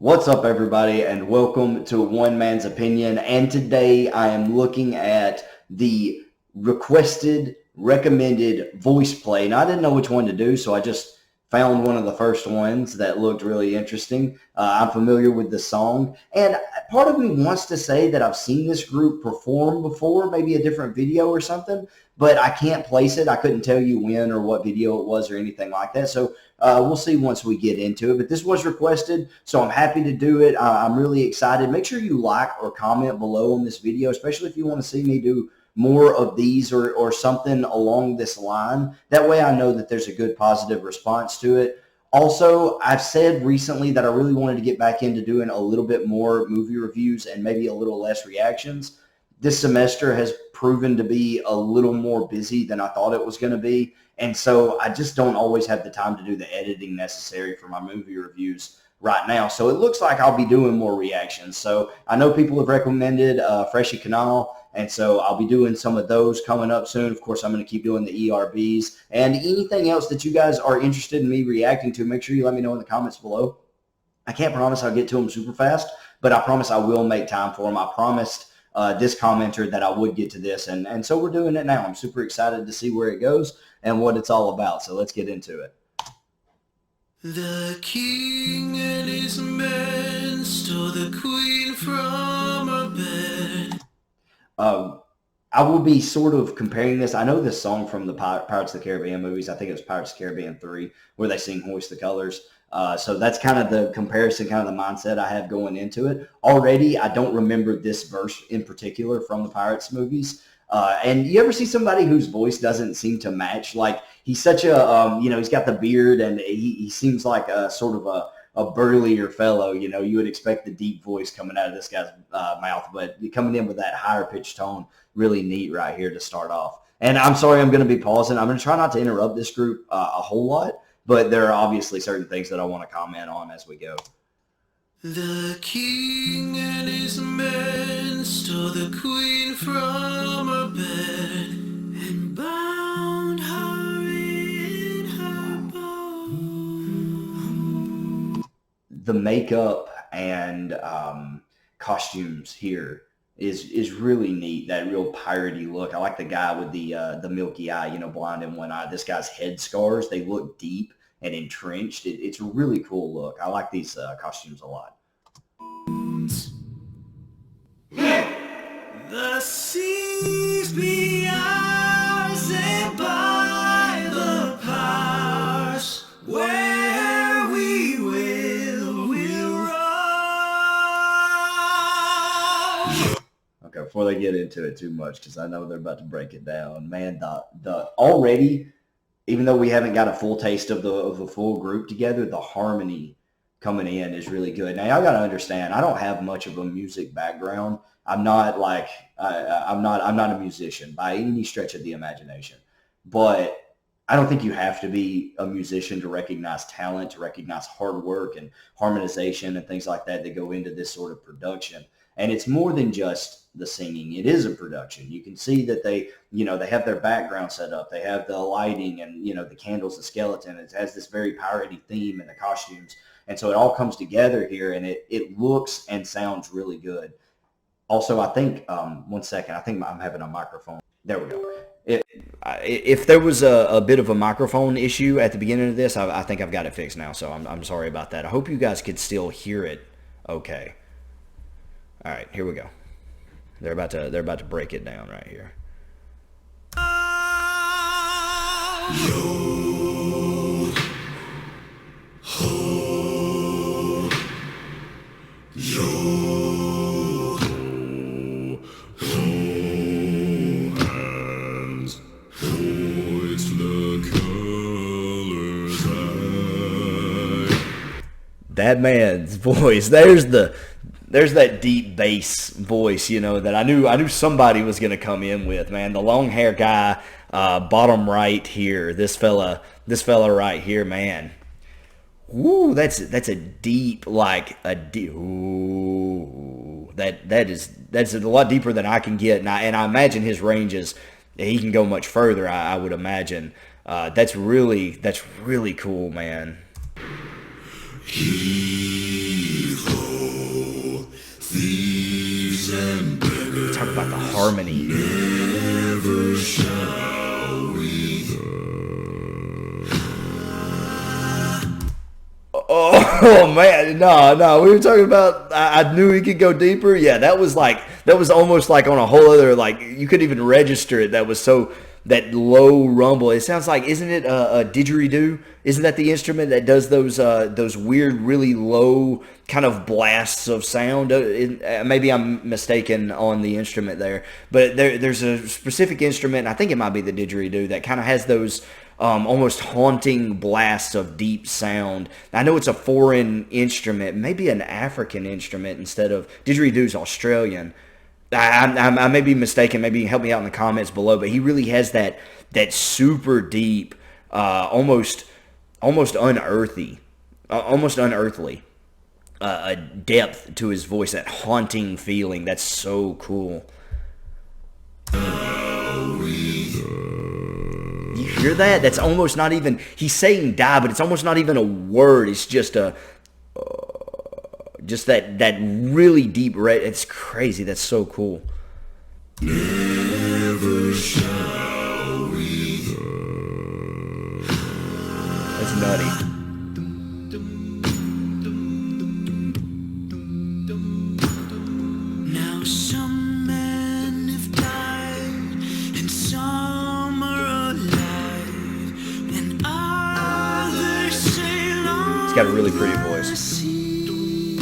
What's up, everybody, and welcome to One Man's Opinion. And today I am looking at the recommended voice play. Now, I didn't know which one to do, so I just found one of the first ones that looked really interesting. I'm familiar with the song, and part of me wants to say that I've seen this group perform before, maybe a different video or something, but I can't place it. I couldn't tell you when or what video it was or anything like that. So we'll see once we get into it. But this was requested, so I'm happy to do it. I'm really excited. Make sure you like or comment below on this video, especially if you want to see me do more of these or something along this line. That way I know that there's a good positive response to it. Also, I've said recently that I really wanted to get back into doing a little bit more movie reviews and maybe a little less reactions. This semester has proven to be a little more busy than I thought it was going to be. And so I just don't always have the time to do the editing necessary for my movie reviews right now. So it looks like I'll be doing more reactions. So I know people have recommended Freshy Canal, and so I'll be doing some of those coming up soon. Of course, I'm going to keep doing the ERBs. And anything else that you guys are interested in me reacting to, make sure you let me know in the comments below. I can't promise I'll get to them super fast, but I promise I will make time for them. I promised this commenter that I would get to this, and so we're doing it now. I'm super excited to see where it goes and what it's all about, so let's get into it. The king and his men stole the queen from her bed. I will be sort of comparing this. I know this song from the Pirates of the Caribbean movies. I think it was Pirates of the Caribbean 3, where they sing Hoist the Colors. So that's kind of the comparison, kind of the mindset I have going into it. Already, I don't remember this verse in particular from the Pirates movies. And you ever see somebody whose voice doesn't seem to match? Like, he's such a, he's got the beard, and he seems like a sort of a burlier fellow. You would expect the deep voice coming out of this guy's mouth, but coming in with that higher pitched tone, really neat right here to start off. And I'm sorry, I'm going to be pausing. I'm going to try not to interrupt this group a whole lot, but there are obviously certain things that I want to comment on as we go. The king and his men stole the queen from her bed and bound her in her bow. The makeup and costumes here is really neat. That real piratey look. I like the guy with the milky eye, blind in one eye. This guy's head scars, they look deep and entrenched. It's a really cool look. I like these costumes a lot. The seas be ours, and by the powers where we'll roam. Okay, before they get into it too much, because I know they're about to break it down, man, the already, even though we haven't got a full taste of the full group together, the harmony coming in is really good. Now, y'all got to understand, I don't have much of a music background. I'm not like I'm not a musician by any stretch of the imagination, but I don't think you have to be a musician to recognize talent, to recognize hard work and harmonization and things like that go into this sort of production. And it's more than just the singing. It is a production. You can see that they have their background set up. They have the lighting and, the candles, the skeleton. It has this very piratey theme and the costumes. And so it all comes together here, and it looks and sounds really good. Also, I think, one second, I think I'm having a microphone. There we go. If there was a bit of a microphone issue at the beginning of this, I think I've got it fixed now, so I'm sorry about that. I hope you guys could still hear it okay. All right, here we go. They're about to break it down right here. Yo, ho, yo, ho, and hoist the colors high. That man's voice. There's that deep bass voice, that I knew somebody was going to come in with, man. The long hair guy, bottom right here, this fella right here, man. Ooh, that's a deep, ooh, that's a lot deeper than I can get, and I imagine his ranges, he can go much further. I would imagine. That's really cool, man. He Talk about the harmony. Never shall we Oh man, no, we were talking about. I knew he could go deeper. Yeah, that was almost like on a whole other, like you couldn't even register it. That was so that low rumble. It sounds like, isn't it a didgeridoo? Isn't that the instrument that does those weird, really low kind of blasts of sound? Maybe I'm mistaken on the instrument there, but there's a specific instrument. I think it might be the didgeridoo that kind of has those almost haunting blasts of deep sound. I know it's a foreign instrument, maybe an African instrument instead of didgeridoo's Australian. I may be mistaken. Maybe you can help me out in the comments below. But he really has that super deep, almost unearthly, a depth to his voice. That haunting feeling. That's so cool. You hear that? That's almost not even. He's saying die, but it's almost not even a word. It's just just that really deep red. It's crazy. That's so cool. never shall we That's nutty. Now some men have died and some are alive and others sail on. He's got a really pretty voice. the sea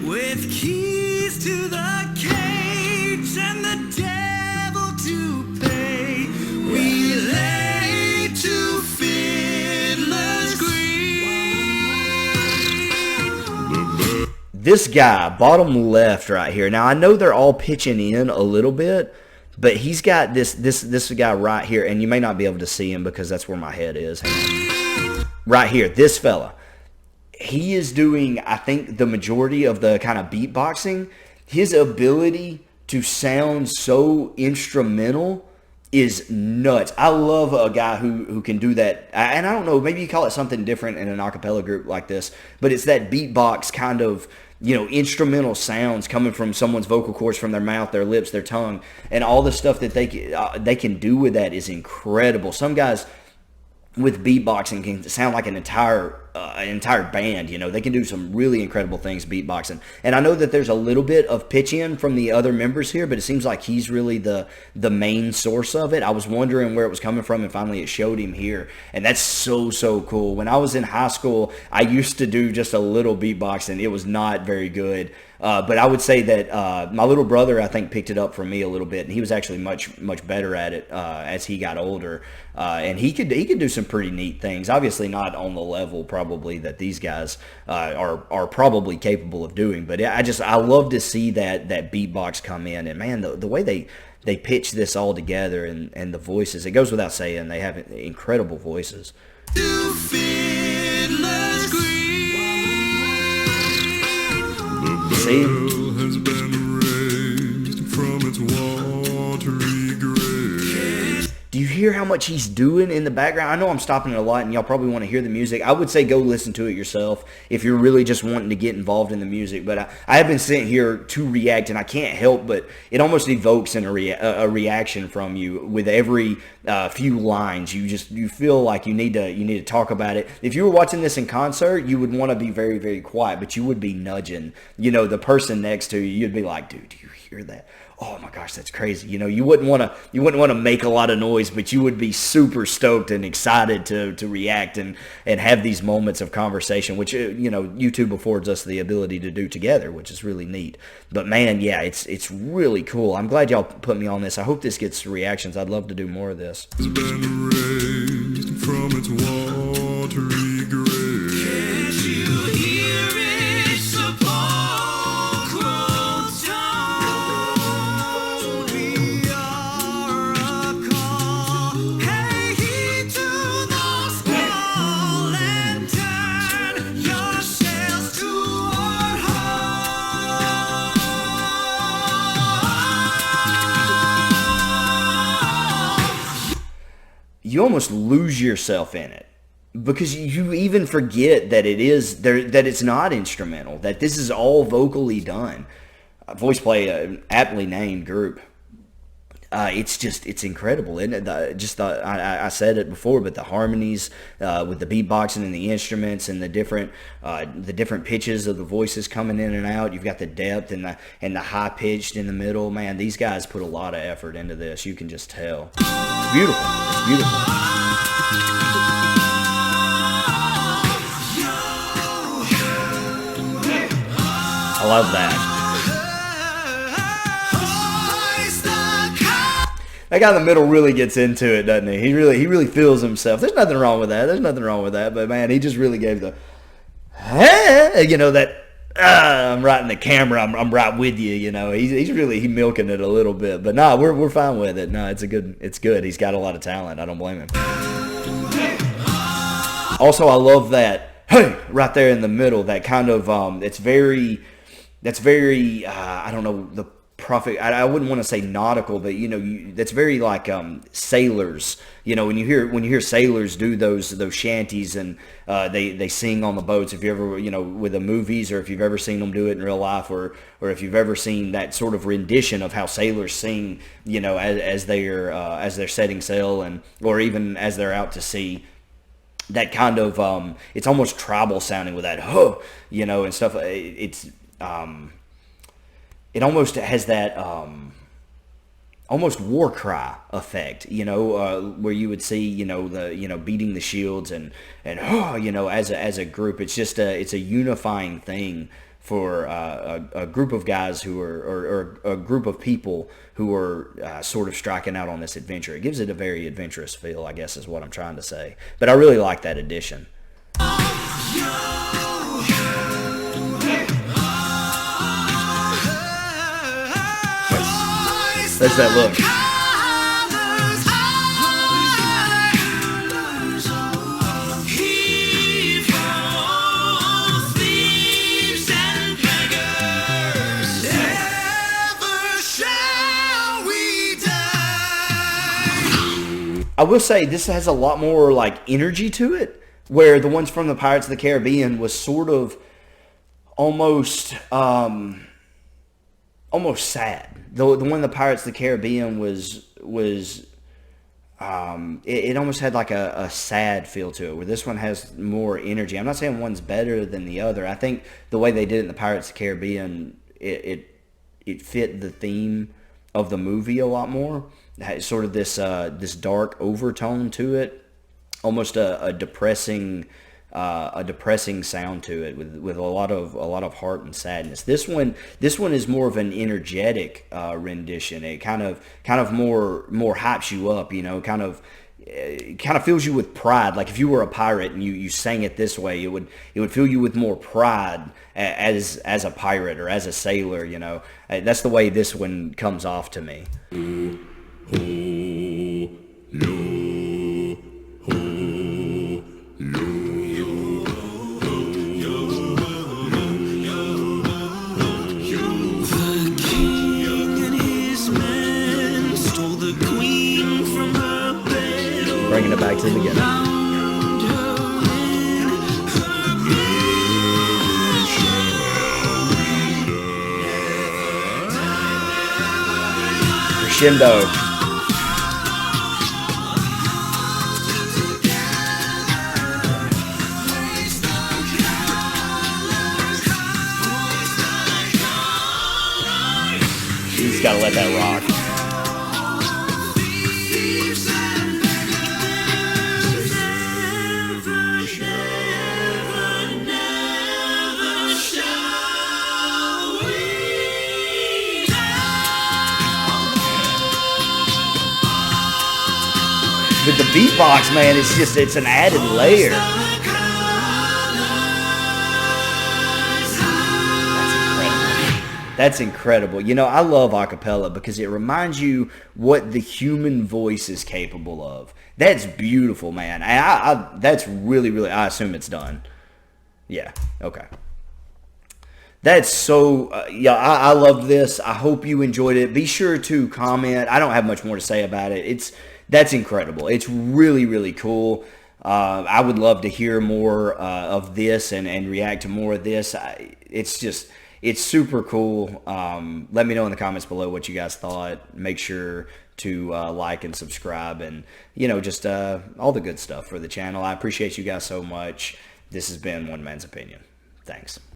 with keys to the cage and the devil to pay. We lay to fiddler's green. This guy, bottom left right here. Now, I know they're all pitching in a little bit, but he's got this guy right here, and you may not be able to see him because that's where my head is. Hang on. Right here, this fella. He is doing, I think, the majority of the kind of beatboxing. His ability to sound so instrumental is nuts. I love a guy who can do that. And I don't know, maybe you call it something different in an a cappella group like this, but it's that beatbox kind of, instrumental sounds coming from someone's vocal cords, from their mouth, their lips, their tongue, and all the stuff that they can do with that is incredible. Some guys with beatboxing can sound like an entire band. They can do some really incredible things beatboxing. And I know that there's a little bit of pitch in from the other members here, but it seems like he's really the main source of it. I was wondering where it was coming from, and finally it showed him here. And that's so cool. When I was in high school, I used to do just a little beatboxing. It was not very good. But I would say that my little brother, I think, picked it up from me a little bit, and he was actually much better at it as he got older. And he could do some pretty neat things. Obviously, not on the level probably that these guys are probably capable of doing. But I love to see that beatbox come in, and man, the way they pitch this all together, and the voices. It goes without saying they have incredible voices. To fiddler's green. See? has been raised from its watery grave. Do you hear how much he's doing in the background? I know I'm stopping it a lot, and y'all probably want to hear the music. I would say go listen to it yourself if you're really just wanting to get involved in the music. But I have been sitting here to react, and I can't help but it almost evokes a reaction from you with every few lines. You feel like you need to talk about it. If you were watching this in concert, you would want to be very, very quiet, but you would be nudging, the person next to you. You'd be like, dude, do you hear that? Oh my gosh, that's crazy. You wouldn't want to make a lot of noise, but you would be super stoked and excited to react and have these moments of conversation, which YouTube affords us the ability to do together, which is really neat. But man, yeah, it's really cool. I'm glad y'all put me on this. I hope this gets reactions. I'd love to do more of this. Has been raised from its watery grave. Can't you hear it? Sepulchral tone. We are a call. Hey, heed to the small and turn yourselves toward home. You almost lose yourself in it because you even forget that it's not instrumental, that this is all vocally done. Voiceplay, aptly named group. It's incredible, isn't it? I said it before, but the harmonies with the beatboxing and the instruments and the different pitches of the voices coming in and out. You've got the depth and the high pitched in the middle. Man, these guys put a lot of effort into this. You can just tell. It's beautiful. It's beautiful. I love that. That guy in the middle really gets into it, doesn't he? He really feels himself. There's nothing wrong with that. But man, he just really gave the, that. I'm right in the camera. I'm right with you. He's really milking it a little bit. But no, we're fine with it. No, it's good. He's got a lot of talent. I don't blame him. Also, I love that. Hey, right there in the middle. That kind of that's very. I don't know the. I wouldn't want to say nautical, but that's very like sailors. When you hear sailors do those shanties and they sing on the boats. If you ever with the movies, or if you've ever seen them do it in real life, or if you've ever seen that sort of rendition of how sailors sing, as they're setting sail or even as they're out to sea. That kind of it's almost tribal sounding with that and stuff. It almost has that almost war cry effect, where you would see, beating the shields and as a group. It's just it's a unifying thing for a group of guys who are, or a group of people who are sort of striking out on this adventure. It gives it a very adventurous feel, I guess is what I'm trying to say. But I really like that addition. There's that look. I will say this has a lot more like energy to it, where the ones from the Pirates of the Caribbean was sort of almost sad. The one in the Pirates of the Caribbean was it almost had like a sad feel to it, where this one has more energy. I'm not saying one's better than the other. I think the way they did it in the Pirates of the Caribbean, it fit the theme of the movie a lot more. It had sort of this dark overtone to it, almost a depressing sound to it, with a lot of heart and sadness. This one is more of an energetic rendition. It kind of more hypes you up, kind of fills you with pride. Like if you were a pirate and you sang it this way, it would fill you with more pride as a pirate or as a sailor. That's the way this one comes off to me. Bringing it back to the beginning. Crescendo. You just gotta let that rock. But the beatbox, man, it's an added layer. That's incredible. I love acapella because it reminds you what the human voice is capable of. That's beautiful, man. That's really, really, I assume it's done. Yeah, okay. That's so, I love this. I hope you enjoyed it. Be sure to comment. I don't have much more to say about it. That's incredible. It's really, really cool. I would love to hear more of this and react to more of this. it's super cool. Let me know in the comments below what you guys thought. Make sure to like and subscribe, and just all the good stuff for the channel. I appreciate you guys so much. This has been One Man's Opinion. Thanks.